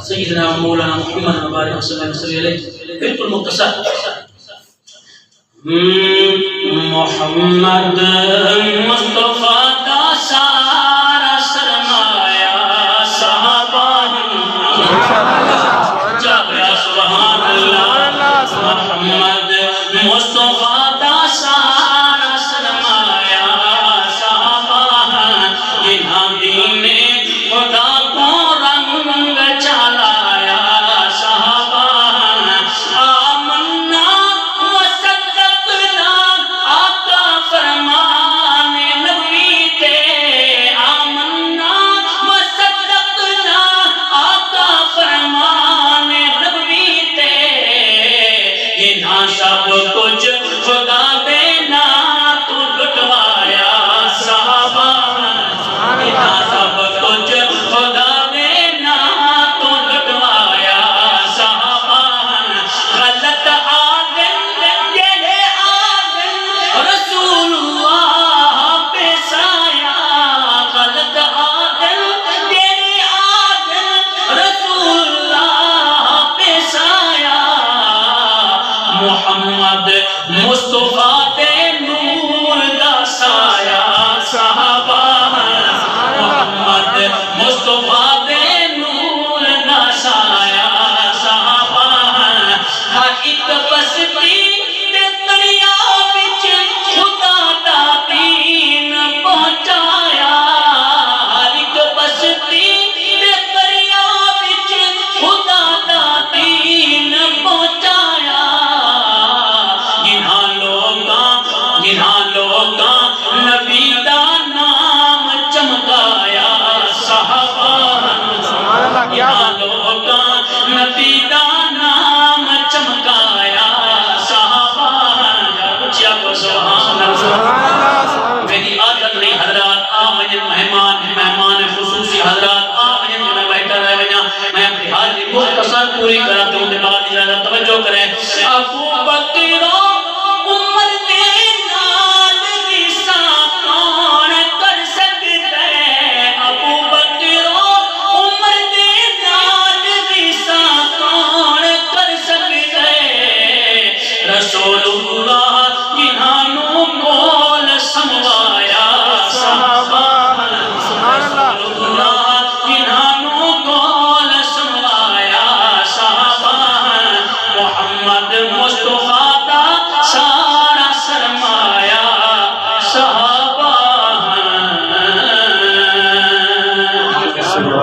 سیدنا مولانا محمد مبارک صلی اللہ علیہ وسلم بالکل مختصر محمد مصطفیٰ دا سارا سرمایہ صحابہ جاگیا سبحان اللہ محمد مصطفیٰ دا سارا سرمایہ صحابہ جنہاں دین خدا کو رنگ چلایا صحابہ آمنا وصدقنا آقا فرمان نبی تے آمنا وصدقنا آقا فرمان نبی تے جنہاں سب کچھ خدا دینا تو لٹوایا صحابہ جنہاں سب کچھ خدا دینا تو لٹوایا صحابہ غلط آدم جڑے آدم رسول اللہ پہ سایا غلط آدم جڑے آدم رسول اللہ پہ سایا محمد مصطفیٰ دے نور دا سایہ صحابہ محمد مصطفیٰ دے نور دا سایہ صحابہ ہر ایک بستی تے دریا وچ خدا دا دین پہنچایا ہر ایک بستی تے دریا وچ خدا دا دین پہنچایا جنہاں لوگاں نبی دا نام چمکایا صحابہ جنہاں لوگاں نبی دا نام چمکایا صحابہ اچھا کو سبحان اللہ میری عادت نہیں حضرات آمین مہمان خصوصی حضرات آمین جو میں بیٹھا رہے میں اپنی حاضری مختصر پوری کر